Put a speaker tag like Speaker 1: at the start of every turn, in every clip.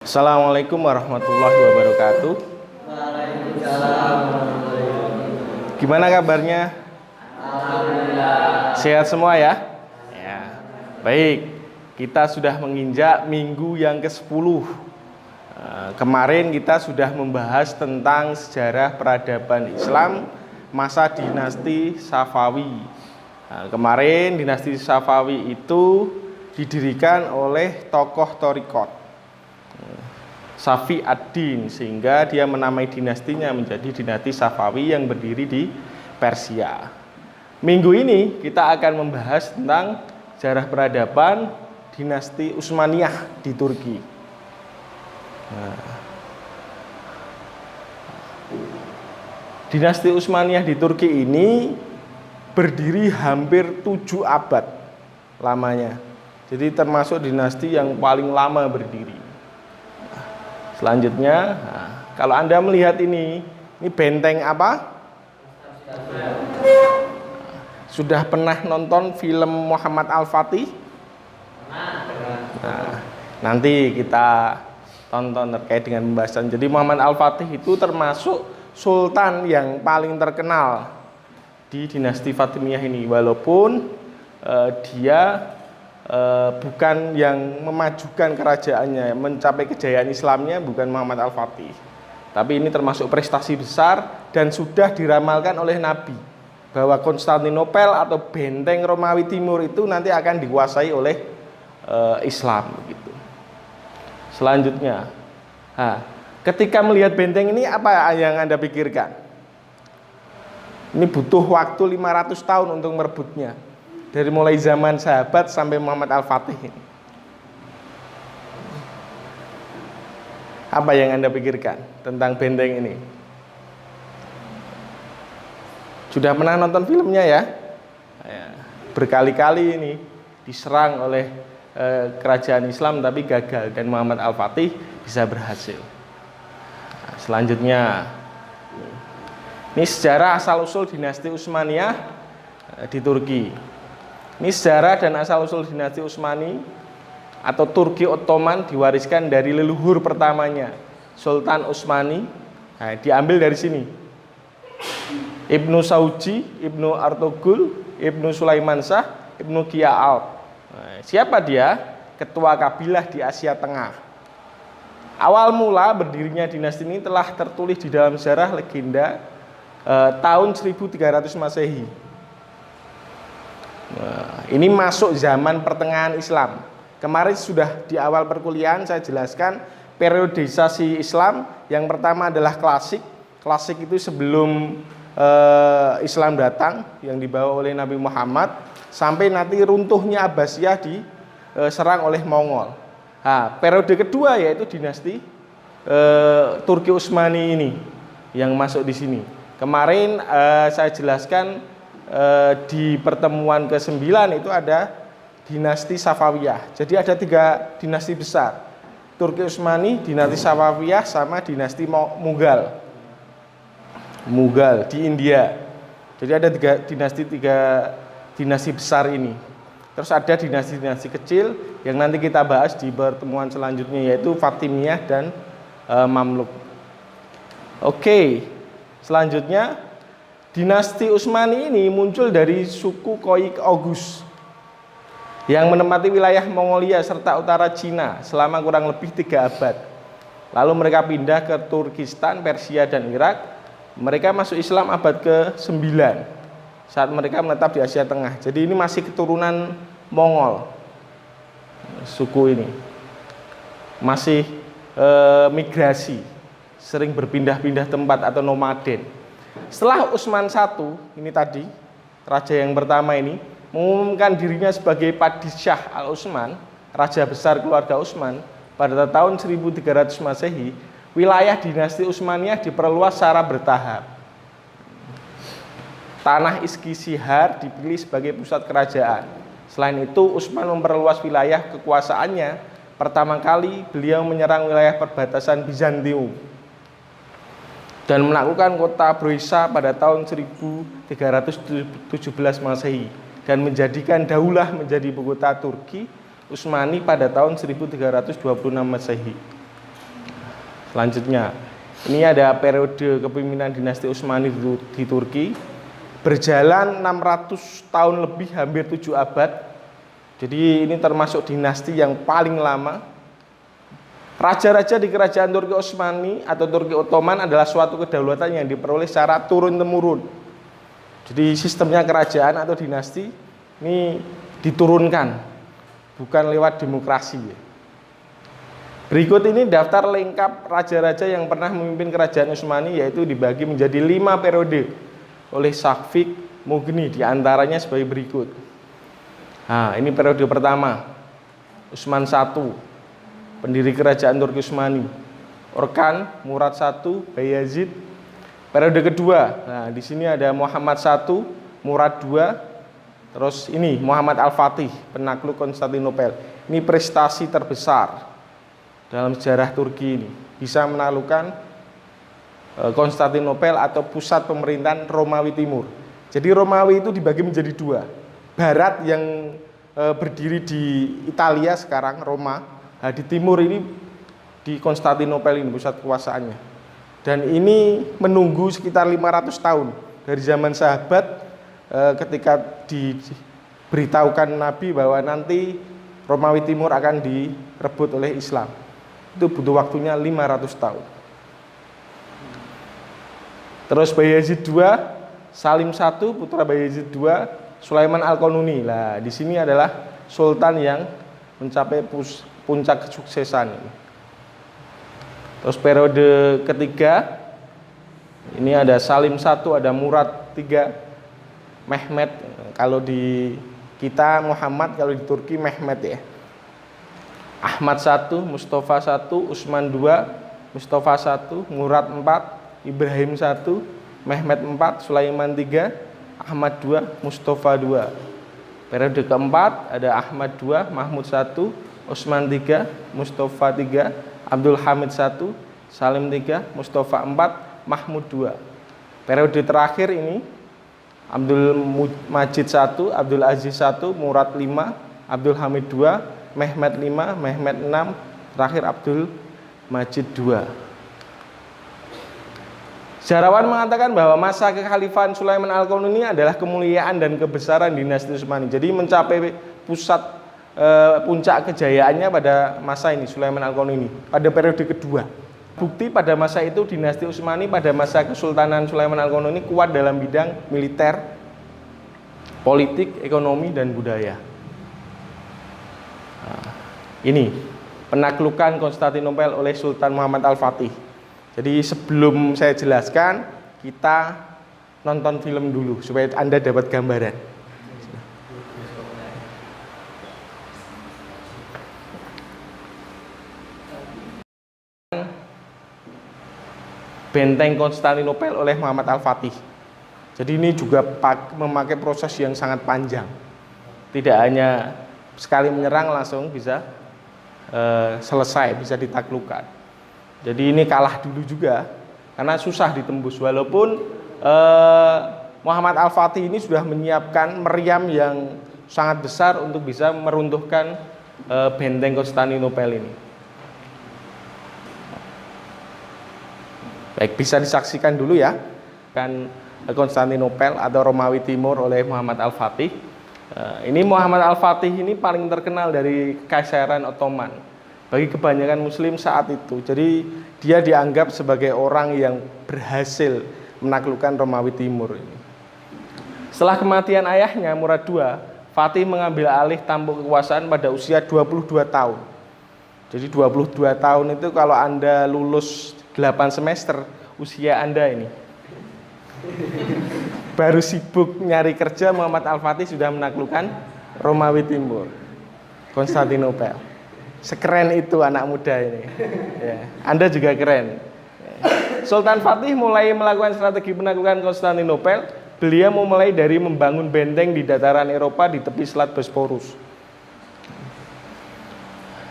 Speaker 1: Assalamualaikum warahmatullahi wabarakatuh.
Speaker 2: Waalaikumsalam warahmatullahi wabarakatuh.
Speaker 1: Gimana kabarnya?
Speaker 2: Alhamdulillah.
Speaker 1: Sehat semua ya? Ya. Baik, kita sudah menginjak minggu yang ke-10. Kemarin kita sudah membahas tentang sejarah peradaban Islam masa dinasti Safawi. Kemarin dinasti Safawi itu didirikan oleh tokoh Thariqat Safi ad-Din, sehingga dia menamai dinastinya menjadi dinasti Safawi yang berdiri di Persia. Minggu ini kita akan membahas tentang sejarah peradaban dinasti Utsmaniyah di Turki. Dinasti Utsmaniyah di Turki ini berdiri hampir 7 abad lamanya. Jadi termasuk dinasti yang paling lama berdiri. Selanjutnya, kalau Anda melihat ini benteng apa? Sudah pernah nonton film Muhammad Al-Fatih? Nah, nanti kita tonton terkait dengan pembahasan. Jadi Muhammad Al-Fatih itu termasuk sultan yang paling terkenal di dinasti Fatimiyah ini, walaupun dia bukan yang memajukan kerajaannya, mencapai kejayaan Islamnya bukan Muhammad Al-Fatih. Tapi ini termasuk prestasi besar dan sudah diramalkan oleh Nabi bahwa Konstantinopel atau benteng Romawi Timur itu nanti akan dikuasai oleh Islam begitu. Selanjutnya, ketika melihat benteng ini apa yang Anda pikirkan? Ini butuh waktu 500 tahun untuk merebutnya. Dari mulai zaman sahabat sampai Muhammad Al-Fatih. Apa yang Anda pikirkan tentang benteng ini? Sudah pernah nonton filmnya ya? Berkali-kali ini diserang oleh kerajaan Islam tapi gagal, dan Muhammad Al-Fatih bisa berhasil. Selanjutnya, ini sejarah asal-usul dinasti Utsmaniyah di Turki. Ini sejarah dan asal-usul dinasti Utsmani atau Turki Ottoman diwariskan dari leluhur pertamanya, Sultan Utsmani. Diambil dari sini. Ibnu Sauji, Ibnu Artogul, Ibnu Sulaiman Shah, Ibnu Kia Alp. Siapa dia? Ketua kabilah di Asia Tengah. Awal mula berdirinya dinasti ini telah tertulis di dalam sejarah legenda tahun 1300 Masehi. Ini masuk zaman pertengahan Islam. Kemarin sudah di awal perkuliahan saya jelaskan periodisasi Islam. Yang pertama adalah klasik. Klasik itu sebelum Islam datang, yang dibawa oleh Nabi Muhammad, sampai nanti runtuhnya Abbasiyah diserang oleh Mongol. Periode kedua yaitu dinasti Turki Utsmani ini yang masuk di sini. Kemarin saya jelaskan di pertemuan ke-9 itu ada dinasti Safawiyah. Jadi ada 3 dinasti besar. Turki Utsmani, dinasti Safawiyah, sama dinasti Mughal. Mughal di India. Jadi ada 3 dinasti besar ini. Terus ada dinasti-dinasti kecil yang nanti kita bahas di pertemuan selanjutnya, yaitu Fatimiyah dan Mamluk. Oke. Selanjutnya, dinasti Utsmani ini muncul dari suku Koik Oghuz yang menempati wilayah Mongolia serta utara Cina selama kurang lebih 3 abad. Lalu mereka pindah ke Turkistan, Persia, dan Irak. Mereka masuk Islam abad ke-9 saat mereka menetap di Asia Tengah. Jadi ini masih keturunan Mongol. Suku ini masih migrasi, sering berpindah-pindah tempat atau nomaden. Setelah Utsman I, ini tadi raja yang pertama ini mengumumkan dirinya sebagai Padishah Al-Utsman, raja besar keluarga Utsman, pada tahun 1300 Masehi, wilayah dinasti Utsmaniyah diperluas secara bertahap. Tanah Eskisehir dipilih sebagai pusat kerajaan. Selain itu, Utsman memperluas wilayah kekuasaannya. Pertama kali beliau menyerang wilayah perbatasan Bizantium dan melakukan kota Broisa pada tahun 1317 Masehi dan menjadikan Daulah menjadi ibu kota Turki Utsmani pada tahun 1326 Masehi. Selanjutnya, ini ada periode kepemimpinan dinasti Utsmani di Turki, berjalan 600 tahun lebih, hampir 7 abad. Jadi ini termasuk dinasti yang paling lama. Raja-raja di kerajaan Turki Utsmani atau Turki Ottoman adalah suatu kedaulatan yang diperoleh secara turun-temurun. Jadi sistemnya kerajaan atau dinasti ini diturunkan, bukan lewat demokrasi. Berikut ini daftar lengkap raja-raja yang pernah memimpin kerajaan Utsmani, yaitu dibagi menjadi 5 periode oleh Shafik Mughni, diantaranya sebagai berikut. Nah, ini periode pertama, Utsman I, pendiri kerajaan Turki Utsmani. Orkan Murad I, Bayazid. Periode kedua, nah di sini ada Muhammad I, Murad II. Terus ini Muhammad Al-Fatih, penakluk Konstantinopel. Ini prestasi terbesar dalam sejarah Turki ini, bisa menaklukkan Konstantinopel atau pusat pemerintahan Romawi Timur. Jadi Romawi itu dibagi menjadi 2. Barat yang berdiri di Italia sekarang, Roma. Nah, di timur ini di Konstantinopel ini pusat kekuasaannya. Dan ini menunggu sekitar 500 tahun dari zaman sahabat ketika diberitahukan Nabi bahwa nanti Romawi Timur akan direbut oleh Islam. Itu butuh waktunya 500 tahun. Terus Bayezid II, Salim I, putra Bayezid II, Sulaiman Al-Qanuni. Nah, di sini adalah sultan yang mencapai puncak kesuksesan ini. Terus periode ketiga, ini ada Salim I, ada Murad III, Mehmet. Kalau di kita Muhammad, kalau di Turki Mehmet ya. Ahmad I, Mustafa I, Utsman II, Mustafa I, Murad IV, Ibrahim I, Mehmet IV, Sulaiman III, Ahmad II, Mustafa II. Periode keempat ada Ahmad II, Mahmud I, Utsman III, Mustafa III, Abdul Hamid I, Salim III, Mustafa IV, Mahmud II. Periode terakhir ini Abdul Majid I, Abdul Aziz I, Murad V, Abdul Hamid II, Mehmet V, Mehmet VI, terakhir Abdul Majid II. Sejarawan mengatakan bahwa masa kekhalifahan Sulaiman Al-Qanuni adalah kemuliaan dan kebesaran dinasti Utsmani. Jadi mencapai puncak kejayaannya pada masa ini Sulaiman Al-Qanuni pada periode kedua. Bukti pada masa itu dinasti Utsmani pada masa Kesultanan Sulaiman Al-Qanuni kuat dalam bidang militer, politik, ekonomi, dan budaya. Nah, ini penaklukan Konstantinopel oleh Sultan Muhammad Al-Fatih. Jadi sebelum saya jelaskan, kita nonton film dulu supaya Anda dapat gambaran. Benteng Konstantinopel oleh Muhammad Al-Fatih. Jadi ini juga memakai proses yang sangat panjang. Tidak hanya sekali menyerang langsung bisa selesai, bisa ditaklukkan. Jadi ini kalah dulu juga karena susah ditembus. Walaupun Muhammad Al-Fatih ini sudah menyiapkan meriam yang sangat besar untuk bisa meruntuhkan benteng Konstantinopel ini. Baik, bisa disaksikan dulu ya, kan Konstantinopel atau Romawi Timur oleh Muhammad Al-Fatih. Ini Muhammad Al-Fatih ini paling terkenal dari Kekaisaran Ottoman bagi kebanyakan Muslim saat itu. Jadi dia dianggap sebagai orang yang berhasil menaklukkan Romawi Timur ini. Setelah kematian ayahnya Murad II, Fatih mengambil alih tampuk kekuasaan pada usia 22 tahun. Jadi 22 tahun itu kalau Anda lulus 8 semester usia Anda ini. Baru sibuk nyari kerja, Muhammad Al-Fatih sudah menaklukkan Romawi Timur, Konstantinopel. Sekeren itu anak muda ini. Ya, Anda juga keren. Sultan Fatih mulai melakukan strategi penaklukan Konstantinopel. Beliau memulai dari membangun benteng di dataran Eropa di tepi Selat Bosporus,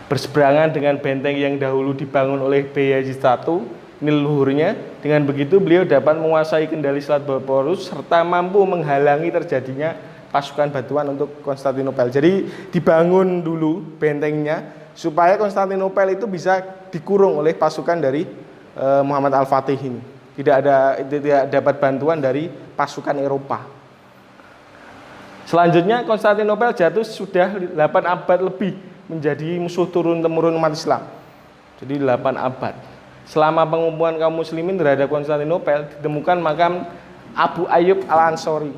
Speaker 1: berseberangan dengan benteng yang dahulu dibangun oleh Bayezid I, ini leluhurnya. Dengan begitu beliau dapat menguasai kendali Selat Bosporus serta mampu menghalangi terjadinya pasukan Batuan untuk Konstantinopel. Jadi dibangun dulu bentengnya supaya Konstantinopel itu bisa dikurung oleh pasukan dari Muhammad Al-Fatih ini. Tidak dapat bantuan dari pasukan Eropa. Selanjutnya Konstantinopel jatuh sudah 8 abad lebih, menjadi musuh turun-temurun umat Islam. Jadi 8 abad. Selama pengumpulan kaum muslimin terhadap Konstantinopel, ditemukan makam Abu Ayyub Al-Ansori.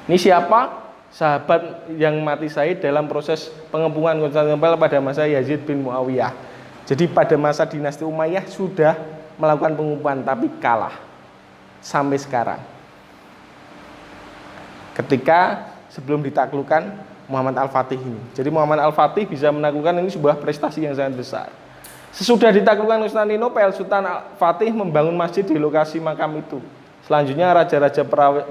Speaker 1: Ini siapa? Sahabat yang mati syahid dalam proses pengepungan Konstantinopel pada masa Yazid bin Muawiyah. Jadi pada masa dinasti Umayyah sudah melakukan pengumpulan tapi kalah sampai sekarang. Ketika sebelum ditaklukkan Muhammad Al-Fatih ini. Jadi Muhammad Al-Fatih bisa menaklukkan, ini sebuah prestasi yang sangat besar. Sesudah ditaklukkan Konstantinopel, Sultan Al-Fatih membangun masjid di lokasi makam itu. Selanjutnya raja-raja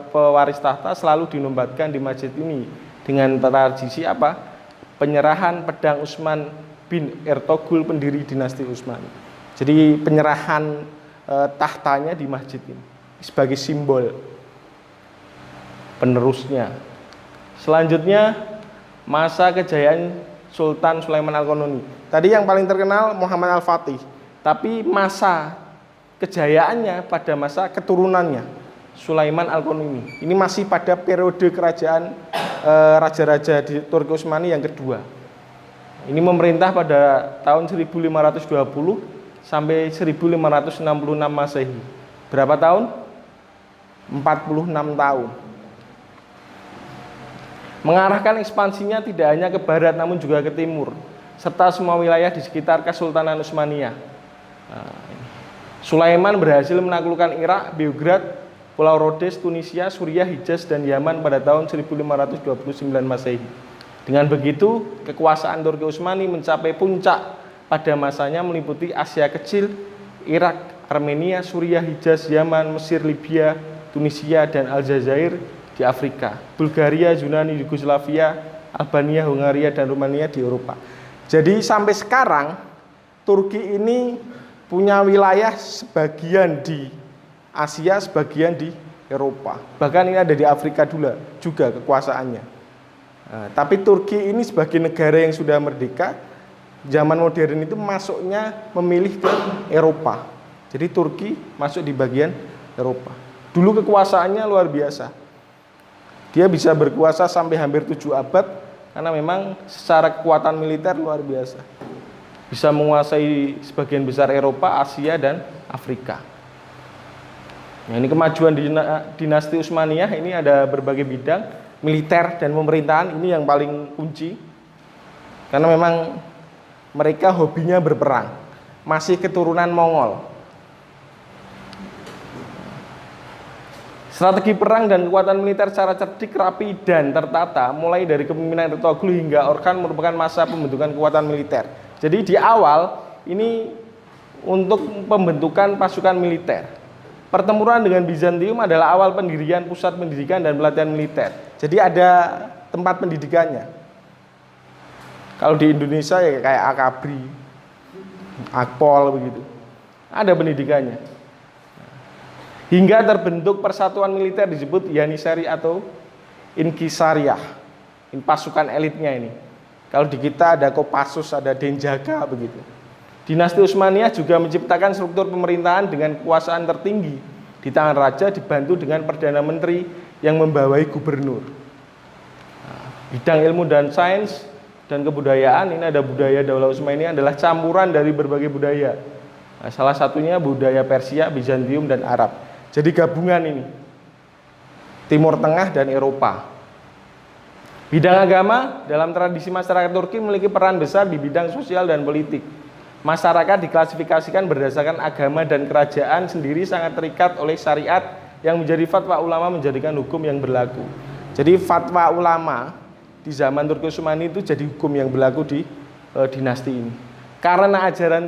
Speaker 1: pewaris tahta selalu dinobatkan di masjid ini dengan tradisi apa? Penyerahan pedang Utsman bin Ertogul, pendiri dinasti Utsmani. Jadi penyerahan tahtanya di masjid ini sebagai simbol penerusnya. Selanjutnya masa kejayaan Sultan Sulaiman Al-Qanuni. Tadi yang paling terkenal Muhammad Al-Fatih, tapi masa kejayaannya pada masa keturunannya Sulaiman Al-Qanuni. Ini masih pada periode kerajaan raja-raja di Turki Utsmani yang kedua. Ini memerintah pada tahun 1520 sampai 1566 Masehi. Berapa tahun? 46 tahun. Mengarahkan ekspansinya tidak hanya ke barat namun juga ke timur, serta semua wilayah di sekitar Kesultanan Utsmaniyah. Sulaiman berhasil menaklukkan Irak, Beograd, Pulau Rhodes, Tunisia, Suriah, Hijaz, dan Yaman pada tahun 1529 Masehi. Dengan begitu, kekuasaan Turki Utsmani mencapai puncak pada masanya meliputi Asia Kecil, Irak, Armenia, Suriah, Hijaz, Yaman, Mesir, Libya, Tunisia, dan Aljazair di Afrika, Bulgaria, Yunani, Yugoslavia, Albania, Hungaria, dan Rumania di Eropa. Jadi sampai sekarang Turki ini punya wilayah sebagian di Asia, sebagian di Eropa. Bahkan ini ada di Afrika juga kekuasaannya. Tapi Turki ini sebagai negara yang sudah merdeka, zaman modern itu masuknya memilih ke Eropa. Jadi Turki masuk di bagian Eropa. Dulu kekuasaannya luar biasa. Dia bisa berkuasa sampai hampir 7 abad karena memang secara kekuatan militer luar biasa. Bisa menguasai sebagian besar Eropa, Asia, dan Afrika. Nah, ini kemajuan di dinasti Utsmaniyah ini ada berbagai bidang, militer dan pemerintahan ini yang paling kunci. Karena memang mereka hobinya berperang, masih keturunan Mongol. Strategi perang dan kekuatan militer secara cerdik, rapi, dan tertata mulai dari kepemimpinan Ertugrul hingga Orhan merupakan masa pembentukan kekuatan militer. Jadi di awal ini untuk pembentukan pasukan militer. Pertempuran dengan Bizantium adalah awal pendirian pusat pendidikan dan pelatihan militer. Jadi ada tempat pendidikannya. Kalau di Indonesia ya kayak Akabri, Akpol begitu. Ada pendidikannya. Hingga terbentuk persatuan militer disebut Yanisari atau Inkisariyah. Ini pasukan elitnya ini. Kalau di kita ada Kopassus, ada Denjaka begitu. Dinasti Utsmaniyah juga menciptakan struktur pemerintahan dengan kekuasaan tertinggi di tangan raja dibantu dengan perdana menteri yang membawai gubernur. Bidang ilmu dan sains dan kebudayaan, ini ada budaya Daulah Utsmaniyah adalah campuran dari berbagai budaya. Salah satunya budaya Persia, Bizantium, dan Arab. Jadi gabungan ini Timur Tengah dan Eropa. Bidang agama dalam tradisi masyarakat Turki memiliki peran besar di bidang sosial dan politik. Masyarakat diklasifikasikan berdasarkan agama dan kerajaan sendiri sangat terikat oleh syariat yang menjadi fatwa ulama menjadikan hukum yang berlaku. Jadi fatwa ulama di zaman Turki Utsmani itu jadi hukum yang berlaku di dinasti ini. Karena ajaran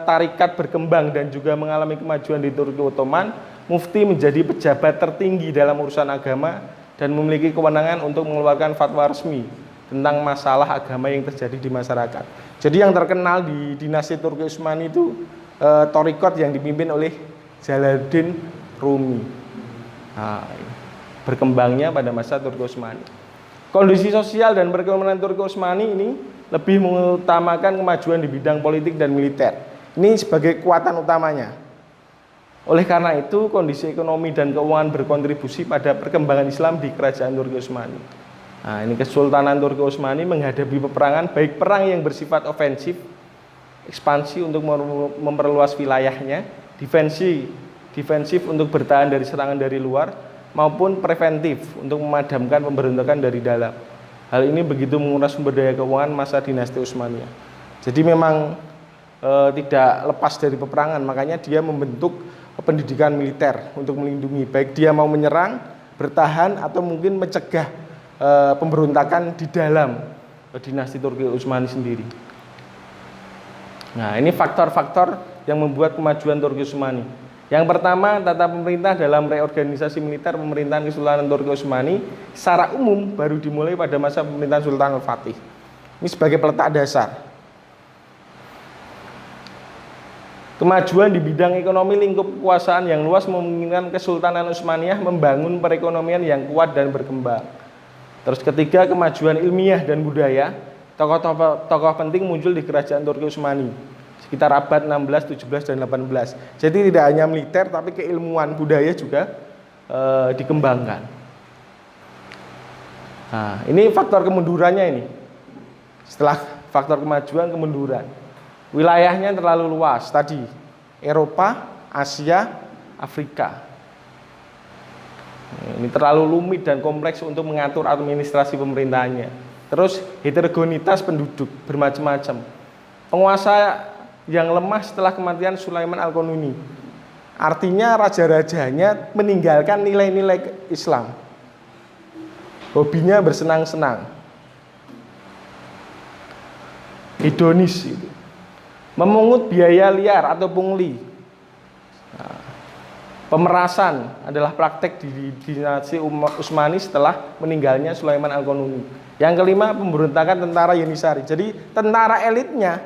Speaker 1: tarikat berkembang dan juga mengalami kemajuan di Turki Ottoman, mufti menjadi pejabat tertinggi dalam urusan agama dan memiliki kewenangan untuk mengeluarkan fatwa resmi tentang masalah agama yang terjadi di masyarakat. Jadi yang terkenal di dinasti Turki Utsmani itu tarikot yang dipimpin oleh Jalaluddin Rumi. Nah, berkembangnya pada masa Turki Utsmani. Kondisi sosial dan perekonomian Turki Utsmani ini lebih mengutamakan kemajuan di bidang politik dan militer. Ini sebagai kekuatan utamanya. Oleh karena itu, kondisi ekonomi dan keuangan berkontribusi pada perkembangan Islam di Kerajaan Turki Utsmani. Nah, ini Kesultanan Turki Utsmani menghadapi peperangan, baik perang yang bersifat ofensif, ekspansi untuk memperluas wilayahnya, defensif untuk bertahan dari serangan dari luar, maupun preventif untuk memadamkan pemberontakan dari dalam. Hal ini begitu menguras sumber daya keuangan masa dinasti Utsmaniyah. Jadi memang tidak lepas dari peperangan, makanya dia membentuk pendidikan militer untuk melindungi, baik dia mau menyerang, bertahan, atau mungkin mencegah pemberontakan di dalam dinasti Turki Utsmani sendiri. Nah, ini faktor-faktor yang membuat kemajuan Turki Utsmani. Yang pertama, tata pemerintah dalam reorganisasi militer pemerintahan Kesultanan Turki Utsmani secara umum baru dimulai pada masa pemerintahan Sultan Al-Fatih. Ini sebagai peletak dasar. Kemajuan di bidang ekonomi lingkup kekuasaan yang luas memungkinkan Kesultanan Utsmaniyah membangun perekonomian yang kuat dan berkembang. Terus ketiga, kemajuan ilmiah dan budaya. Tokoh-tokoh penting muncul di Kerajaan Turki Utsmani sekitar abad 16, 17, dan 18. Jadi tidak hanya militer, tapi keilmuan budaya juga dikembangkan. Nah, ini faktor kemundurannya ini. Setelah faktor kemajuan, kemunduran. Wilayahnya terlalu luas tadi. Eropa, Asia, Afrika. Ini terlalu rumit dan kompleks untuk mengatur administrasi pemerintahannya. Terus heterogenitas penduduk bermacam-macam. Penguasa yang lemah setelah kematian Sulaiman Al-Qanuni. Artinya raja-rajanya meninggalkan nilai-nilai Islam. Hobinya bersenang-senang. Hedonis itu. Memungut biaya liar atau pungli. Nah, pemerasan adalah praktek di dinasti Utsmani setelah meninggalnya Sulaiman Al-Qanuni. Yang kelima, pemberontakan tentara Yenisari. Jadi tentara elitnya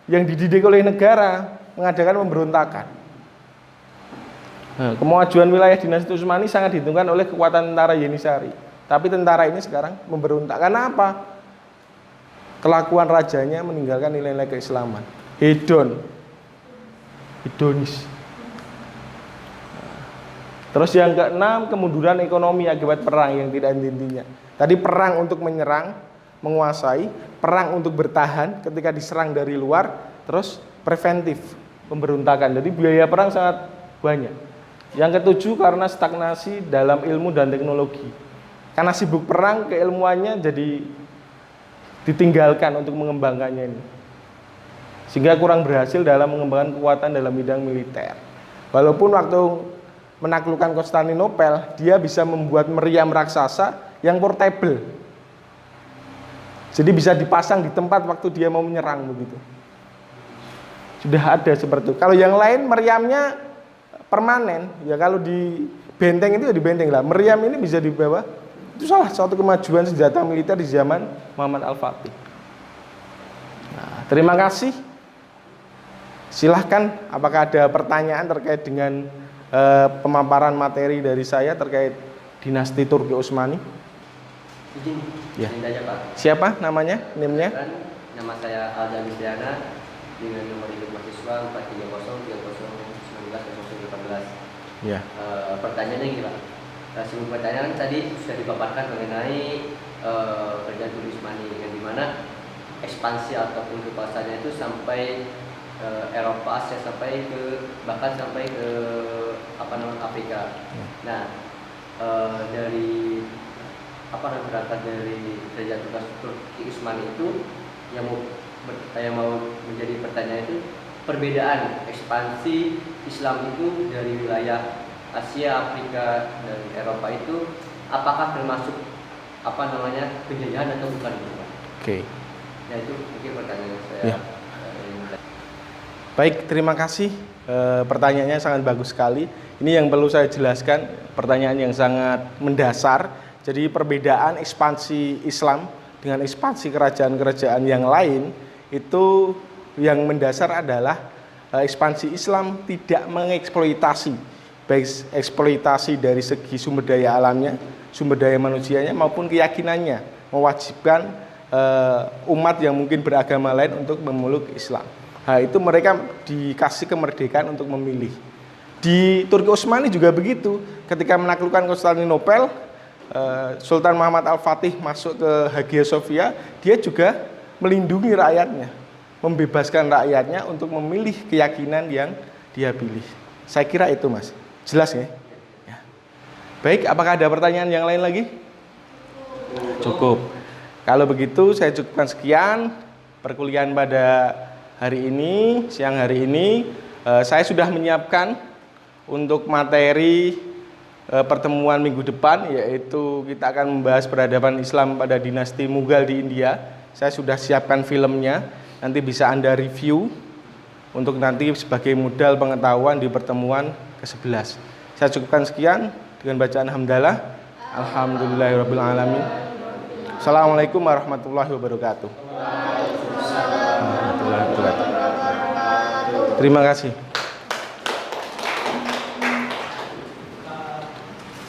Speaker 1: yang dididik oleh negara mengadakan pemberontakan. Nah, kemajuan wilayah dinasti Utsmani sangat ditentukan oleh kekuatan tentara Yenisari. Tapi tentara ini sekarang memberontak. Karena apa? Kelakuan rajanya meninggalkan nilai-nilai keislaman. Hedonis. Terus yang keenam, kemunduran ekonomi akibat perang yang tidak intinya. Tadi perang untuk menyerang, menguasai, perang untuk bertahan ketika diserang dari luar, terus preventif, pemberontakan. Jadi biaya perang sangat banyak. Yang ketujuh, karena stagnasi dalam ilmu dan teknologi. Karena sibuk perang, keilmuannya jadi ditinggalkan untuk mengembangkannya ini. Sehingga kurang berhasil dalam mengembangkan kekuatan dalam bidang militer. Walaupun waktu menaklukkan Konstantinopel, dia bisa membuat meriam raksasa yang portable. Jadi bisa dipasang di tempat waktu dia mau menyerang begitu. Sudah ada seperti itu. Kalau yang lain meriamnya permanen, ya kalau di benteng itu ya di benteng lah. Meriam ini bisa dibawa. Itu salah satu kemajuan senjata militer di zaman Muhammad Al-Fatih. Nah, terima kasih. Silahkan, apakah ada pertanyaan terkait dengan pemaparan materi dari saya terkait dinasti Turki Utsmani?
Speaker 2: Izin,
Speaker 1: Ya.
Speaker 2: izin aja Pak.
Speaker 1: Siapa namanya? Nimnya?
Speaker 2: Nama saya Alda Mistriana dengan nomor induk mahasiswa 43030190018.
Speaker 1: Ya.
Speaker 2: Pertanyaannya gini Pak. Sebelum pertanyaan tadi sudah dipaparkan mengenai kerajaan Turki Utsmani dengan dimana ekspansi ataupun kekuasaannya itu sampai Eropa, Asia, bahkan sampai ke Afrika. Nah, dari berangkat dari kerajaan Turki Utsmani itu yang mau menjadi pertanyaan itu perbedaan ekspansi Islam itu dari wilayah Asia, Afrika, dan Eropa itu apakah termasuk penjajahan atau bukan?
Speaker 1: Oke.
Speaker 2: Nah itu mungkin pertanyaan saya.
Speaker 1: Ya. Baik, terima kasih. Pertanyaannya sangat bagus sekali. Ini yang perlu saya jelaskan, pertanyaan yang sangat mendasar. Jadi perbedaan ekspansi Islam dengan ekspansi kerajaan-kerajaan yang lain itu yang mendasar adalah ekspansi Islam tidak mengeksploitasi, baik eksploitasi dari segi sumber daya alamnya, sumber daya manusianya maupun keyakinannya, mewajibkan umat yang mungkin beragama lain untuk memeluk Islam. Nah, itu mereka dikasih kemerdekaan untuk memilih. Di Turki Utsmani juga begitu. Ketika menaklukkan Konstantinopel, Sultan Muhammad Al-Fatih masuk ke Hagia Sophia, dia juga melindungi rakyatnya, membebaskan rakyatnya untuk memilih keyakinan yang dia pilih. Saya kira itu, Mas. Jelas ya? Ya. Baik, apakah ada pertanyaan yang lain lagi? Cukup. Kalau begitu saya cukupkan sekian perkuliahan pada hari ini, siang hari ini. Saya sudah menyiapkan untuk materi pertemuan minggu depan, yaitu kita akan membahas peradaban Islam pada dinasti Mughal di India. Saya sudah siapkan filmnya, nanti bisa Anda review untuk nanti sebagai modal pengetahuan di pertemuan ke-11. Saya cukupkan sekian dengan bacaan hamdalah. Alhamdulillahirabbil alamin. Assalamualaikum warahmatullahi wabarakatuh. Terima kasih.